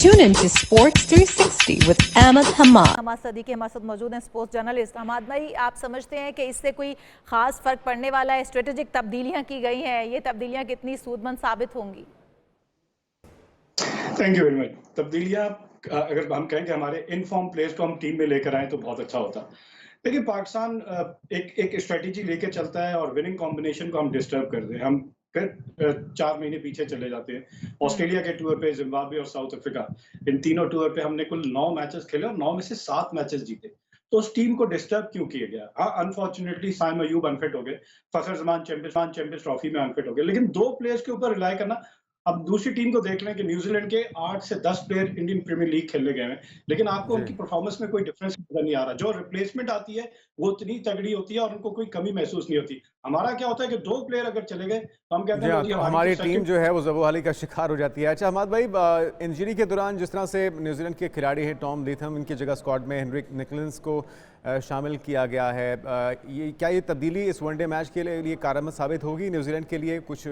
Tune into Sports 360 with Ahmed Hamad. Hammad Siddiqui हमारे साथ मौजूद हैं स्पोर्ट्स जर्नलिस्ट। हमाद भाई, आप समझते हैं कि इससे कोई खास फर्क पड़ने वाला है? स्ट्रेटेजिक तब्दीलियां की गई हैं, ये तब्दीलियां कितनी सूदमंद साबित होंगी? Thank you very much. तब्दीलियां अगर हम कहें कि हमारे इनफॉर्म प्लेयर्स को हम टीम में लेकर आए तो बहुत अच्छा होता। लेकिन पाकिस्तान एक स्ट्रेटेजी लेके चलता है और विनिंग कॉम्बिनेशन को हम डिस्टर्ब कर दें। हम फिर 4 महीने पीछे चले जाते हैं। ऑस्ट्रेलिया के टूर पे, जिम्बाब्वे और साउथ अफ्रीका, इन तीनों टूर पे हमने कुल 9 मैचेस खेले और 9 में से 7 मैचेस जीते। तो उस टीम को डिस्टर्ब क्यों किया गया? हाँ, अनफॉर्चुनेटली साइम अयूब अनफिट हो गए, फखर जमान चैंपियंस ट्रॉफी में अनफिट हो गए। लेकिन 2 प्लेयर्स के ऊपर रिलाई करना, अब दूसरी टीम को देख लें कि न्यूजीलैंड के 8 से 10 प्लेयर इंडियन प्रीमियर लीग खेलने गए हैं, लेकिन आपको उनकी परफॉर्मेंस में कोई डिफरेंस नजर नहीं आ रहा। जो रिप्लेसमेंट आती है वो इतनी तगड़ी होती है और उनको कोई कमी महसूस नहीं होती। हमारा क्या होता है कि 2 प्लेयर अगर चले गए तो हम कहते हैं तो हमारी टीम जो है वो ज़बोहाली का शिकार हो जाती है। अच्छा हमाद भाई, इंजरी के दौरान जिस तरह से न्यूजीलैंड के खिलाड़ी हैं टॉम लेथम, इनकी जगह स्क्वाड में हेनरिक निकलन्स को शामिल किया गया है, ये तब्दीली इस वनडे मैच के लिए कारगर साबित होगी? न्यूजीलैंड के लिए कुछ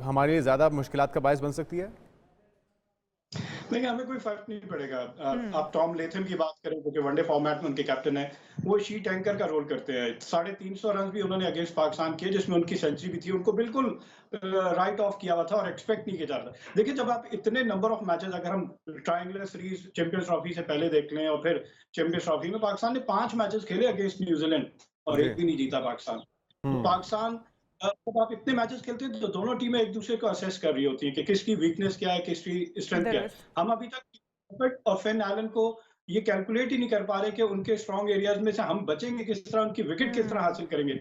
हमारे लिए ज़्यादा मुश्किलात का बायस बन सकती है? देखिए, हमें कोई फर्क नहीं पड़ेगा। आप टॉम लेथम की बात करें क्योंकि वनडे फॉर्मेट में उनके कैप्टन है, वो शीट एंकर का रोल करते हैं। 350 रन भी उन्होंने अगेंस्ट पाकिस्तान किए जिसमें उनकी सेंचुरी भी थी। उनको बिल्कुल राइट ऑफ किया हुआ था और एक्सपेक्ट नहीं किया जा रहा था। देखिए, जब आप इतने नंबर ऑफ मैचेस, अगर हम ट्रायंगुलर सीरीज चैंपियंस ट्रॉफी से पहले देख लें और फिर चैंपियंस ट्रॉफी में पाकिस्तान ने 5 मैचेस खेले अगेंस्ट न्यूजीलैंड और एक भी नहीं जीता पाकिस्तान। तो पाकिस्तान, जब आप इतने मैचेस खेलते हैं तो दोनों टीमें एक दूसरे को असेस कर रही होती हैं कि किसकी वीकनेस क्या है, किसकी स्ट्रेंथ क्या है। हम अभी तक और फेन एलन को ये कैलकुलेट ही नहीं कर पा रहे कि उनके स्ट्रॉन्ग एरियाज में से हम बचेंगे किस तरह, उनकी विकेट किस तरह हासिल करेंगे।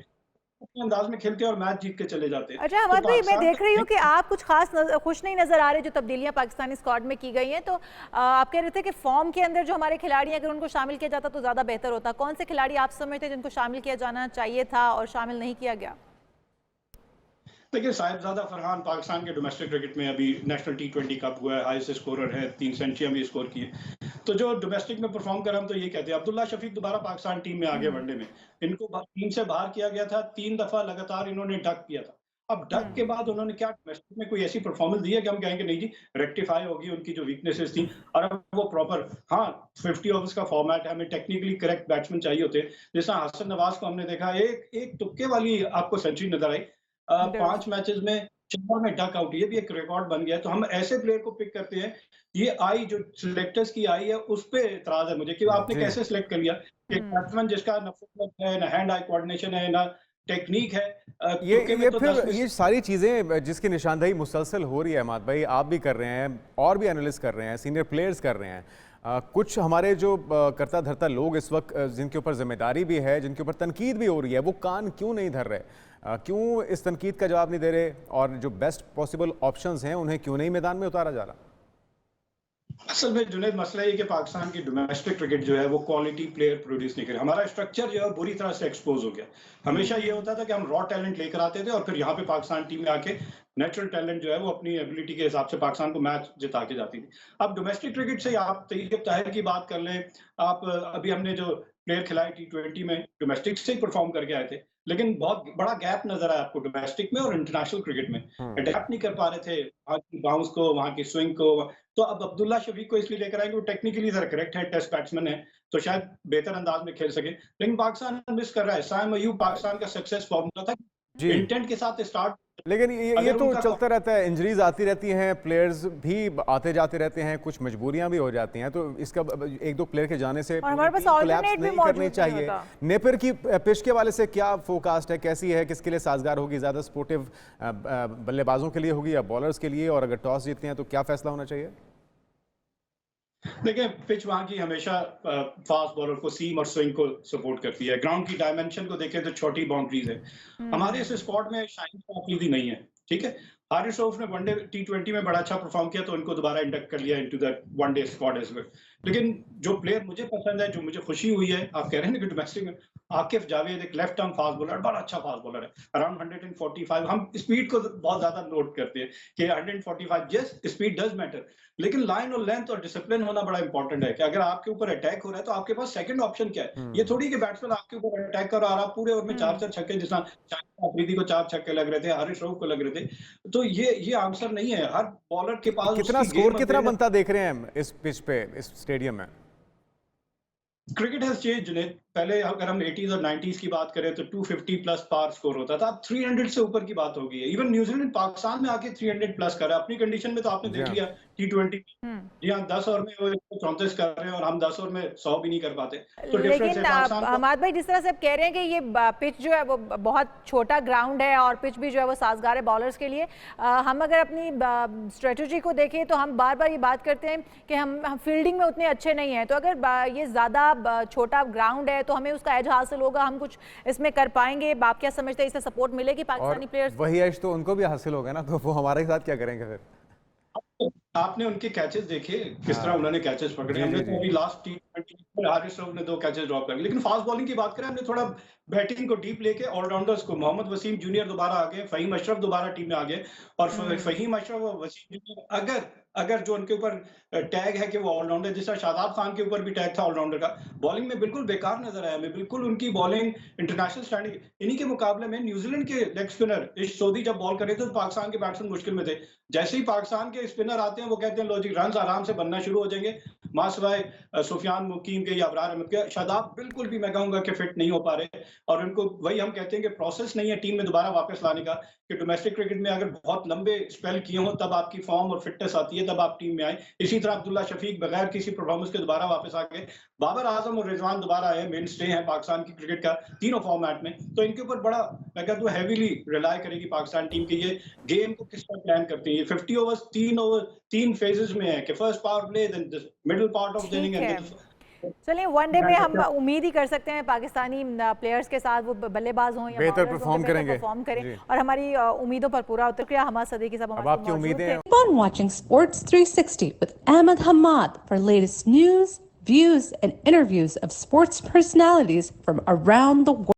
अपने अंदाज में खेलते हैं और मैच जीत के चले जाते हैं। अच्छा हमाद भाई, मैं देख रही हूँ कि आप कुछ खास खुश नहीं नजर आ रहे जो तब्दीलियां पाकिस्तानी स्क्वाड में की गई हैं। तो आप कह रहे थे कि फॉर्म के अंदर जो हमारे खिलाड़ी हैं, अगर उनको शामिल किया जाता तो ज्यादा बेहतर होता। कौन से खिलाड़ी आप समझते हैं जिनको शामिल किया जाना चाहिए था और शामिल नहीं किया गया? देखिए, साहिबजादा फरहान पाकिस्तान के डोमेस्टिक क्रिकेट में अभी नेशनल T20 कप हुआ है, हाईएस्ट स्कोरर है, 3 सेंचुरियां भी स्कोर की है। तो जो डोमेस्टिक में परफॉर्म कर, हम तो ये कहते हैं। अब्दुल्ला शफीक दोबारा पाकिस्तान टीम में आ गए वनडे में। इनको टीम से बाहर किया गया था, 3 दफा लगातार इन्होंने डक किया था। अब डक के बाद उन्होंने क्या डोमेस्टिक में कोई ऐसी परफॉर्मेंस दी है कि हम कहेंगे नहीं जी, रेक्टिफाई होगी उनकी जो वीकनेसेस थी। और अब वो प्रॉपर, हाँ, 50 ओवर्स का फॉर्मेट है, हमें टेक्निकली करेक्ट बैट्समैन चाहिए होते हैं। जैसा हसन नवाज को हमने देखा, एक तुक्के वाली आपको सेंचुरी नजर आई। 5 मैचेस में 4 में डक आउट, ये भी एक रिकॉर्ड बन गया है। तो हम ऐसे प्लेयर को पिक करते हैं। ये आई जो सिलेक्टर्स की आई है, उस पे एतराज है मुझे कि आपने कैसे सिलेक्ट कर लिया कि बैट्समैन जिसका ना फुटवर्क है, ना हैंड आई कोऑर्डिनेशन है, ना टेक्निक है। ये तो फिर ये सारी चीज़ें जिसकी निशानदेही मुसलसल हो रही है हमाद भाई, आप भी कर रहे हैं और भी एनालिस्ट कर रहे हैं, सीनियर प्लेयर्स कर रहे हैं। कुछ हमारे जो करता धरता लोग इस वक्त जिनके ऊपर जिम्मेदारी भी है, जिनके ऊपर तनकीद भी हो रही है, वो कान क्यों नहीं धर रहे? क्यों इस तनकीद का जवाब नहीं दे रहे? और जो बेस्ट पॉसिबल ऑप्शंस हैं उन्हें क्यों नहीं मैदान में उतारा जा रहा? असल में जुनैद, मसला ये कि पाकिस्तान की डोमेस्टिक क्रिकेट जो है वो क्वालिटी प्लेयर प्रोड्यूस नहीं करे। हमारा स्ट्रक्चर जो है बुरी तरह से एक्सपोज हो गया। हमेशा ये होता था कि हम रॉ टैलेंट लेकर आते थे और फिर यहाँ पे पाकिस्तान टीम में आके नेचुरल टैलेंट जो है वो अपनी एबिलिटी के हिसाब से पाकिस्तान को मैच जिता के जाती थी। अब डोमेस्टिक क्रिकेट से आप तैयब ताहिर की बात कर लें, आप अभी हमने जो प्लेयर खिलाए T20 में, डोमेस्टिक से ही परफॉर्म करके आए थे, लेकिन बहुत बड़ा गैप नजर आया आपको डोमेस्टिक में और इंटरनेशनल क्रिकेट में। अडेप्ट नहीं कर पा रहे थे वहाँ की बाउंस को, वहाँ की स्विंग को। तो अब अब्दुल्ला शफीक को इसलिए लेकर आएंगे, वो टेक्निकली जरा करेक्ट है, टेस्ट बैट्समैन है, तो शायद बेहतर अंदाज में खेल सके। लेकिन पाकिस्तान मिस कर रहा है। साइम अयूब पाकिस्तान का सक्सेस फॉर्मूला था, इंटेंट के साथ स्टार्ट। लेकिन ये तो चलता रहता है, इंजरीज आती रहती हैं, प्लेयर्स भी आते जाते रहते हैं, कुछ मजबूरियां भी हो जाती हैं। तो इसका 1-2 प्लेयर के जाने से कोलैप्स नहीं करनी चाहिए। नेपियर की पिच के वाले से क्या फोरकास्ट है, कैसी है, किसके लिए साजगार होगी? ज़्यादा सपोर्टिव बल्लेबाजों के लिए होगी या बॉलर्स के लिए? और अगर टॉस जीतते हैं तो क्या फैसला होना चाहिए? देखिए, पिच वहां की हमेशा फास्ट बॉलर को सीम और स्विंग को सपोर्ट करती है। ग्राउंड की डायमेंशन को देखें तो छोटी बाउंड्रीज है। हमारे इस स्क्वाड में शाइन आफरीदी नहीं है, ठीक है। हारिस रऊफ ने वनडे T20 में बड़ा अच्छा परफॉर्म किया तो उनको दोबारा इंडक्ट कर लिया into the one day squad as well. लेकिन जो प्लेयर मुझे पसंद है, जो मुझे खुशी हुई है, आप कह रहे हैं कि डोमेस्टिक में आकिफ जावेद एक लेफ्ट आर्म फास्ट बॉलर, बड़ा अच्छा फास्ट बॉलर है, अराउंड 145। हम स्पीड को बहुत ज्यादा नोट करते हैं कि 145, यस स्पीड डज मैटर, लेकिन लाइन और लेंथ और डिसिप्लिन होना बड़ा इंपॉर्टेंट है कि अगर आपके ऊपर अटैक हो रहा है तो आपके पास सेकंड ऑप्शन क्या है। ये थोड़ी कि बैट्समैन आपके ऊपर अटैक कर रहा है, आप पूरे ओवर में 4-4 छक्के, जिस तरह शाहिद अफरीदी को 4 छक्के लग रहे थे, हारिस रऊफ को लग रहे थे, तो ये आंसर नहीं है। हर बॉलर के पास कितना उसकी स्कोर गेम कितना अपग्रेड है। बनता देख रहे हैं हम इस पिच पे, इस स्टेडियम में? Cricket has change Junaid. पहले अगर हम 80s और 90s की बात करें तो 250 प्लस पार स्कोर होता था, अब 300 से ऊपर की बात हो गई है। इवन न्यूजीलैंड पाकिस्तान में आके 300 प्लस कर रहा है अपनी कंडीशन में, तो आपने जी देख हाँ। लिया T20 जी हाँ, 10 ओवर में वो 134 कर रहे हैं और हम 10 ओवर में 100 भी नहीं कर पाते। तो डिफरेंस है लेकिन पाकिस्तान को। हमाद भाई, जिस तरह से आप कह रहे हैं कि ये पिच जो है वो बहुत छोटा ग्राउंड है और पिच भी जो है वो साजगार है बॉलर्स के लिए, हम अगर अपनी स्ट्रेटजी को देखें तो हम बार बार ये बात करते हैं कि हम फील्डिंग में उतने अच्छे नहीं हैं, तो अगर ये ज़्यादा छोटा ग्राउंड है तो हमें उसका एज हासिल होगा, हम कुछ इसमें कर पाएंगे। आप क्या समझते हैं, इससे सपोर्ट मिलेगी पाकिस्तानी और प्लेयर्स? वही एज तो उनको भी हासिल होगा ना, तो वो हमारे साथ क्या करेंगे फिर? आपने उनके कैचेस देखे किस तरह उन्होंने कैचेस पकड़े। जी, हमने जी, तो जी। अभी लास्ट T20 में हारिस रऊफ ने 2 कैचेस ड्रॉप कर लिए। लेकिन फास्ट बॉलिंग की बात करें, हमने थोड़ा बैटिंग को डीप लेके ऑलराउंडर्स को, मोहम्मद वसीम जूनियर दोबारा आ गए, फहीम अशरफ दोबारा टीम में आ गए, और फहीम अशरफ और वसीम जूनियर अगर जो उनके ऊपर टैग है कि वो ऑलराउंडर, जिस तरह शादाब खान के ऊपर भी टैग था ऑलराउंडर का, बॉलिंग में बिल्कुल बेकार नजर आया हमें। बिल्कुल उनकी बॉलिंग इंटरनेशनल स्टैंडिंग, इन्हीं के मुकाबले में न्यूजीलैंड के लेग स्पिनर इश सोदी जब बॉल करे थे तो पाकिस्तान के बैट्समैन मुश्किल में थे। जैसे ही पाकिस्तान के स्पिनर आते हैं वो कहते हैं लो जी रन आराम से बनना शुरू हो जाएंगे, मासवाए सुफियान मुकीम के या अबरार अहमद के। शादाब बिल्कुल भी मैं कहूंगा कि फिट नहीं हो पा रहे, और उनको वही हम कहते हैं कि प्रोसेस नहीं है टीम में दोबारा वापस लाने का, कि डोमेस्टिक क्रिकेट में अगर बहुत लंबे स्पेल किए हो तब आपकी फॉर्म और फिटनेस आती है, तब आप टीम में आए। इसी तरह अब्दुल्ला शफीक बगैर किसी परफॉर्मेंस के दोबारा वापस आ गए, बाबर आजम और रिजवान दोबारा आए, मेन स्टे हैं पाकिस्तान की क्रिकेट का तीनों फॉर्मेट में। तो इनके ऊपर बड़ा मैं कहता हूँ हैवीली रिलाई करेगी पाकिस्तान टीम की ये गेम को किस तरह प्लान करती है। ये 50 ओवर्स 3 फेजेस में है कि first power play, then middle part of the inning ठीक एंड है, चलिए वनडे में हम उम्मीद ही कर सकते हैं पाकिस्तानी प्लेयर्स के साथ, वो बल्लेबाज हों या बेहतर बॉलर्स हों, परफॉर्म बेहतर करेंगे। परफॉर्म करें, जी। और हमारी उम्मीदों पर पूरा उतर। हमाद सदीकी साहब अब हमारे आपकी साथ मौजूद उम्मीदें थे। Keep on watching Sports 360 with Ahmed Hamad for latest news, views, and interviews of sports personalities from around the world.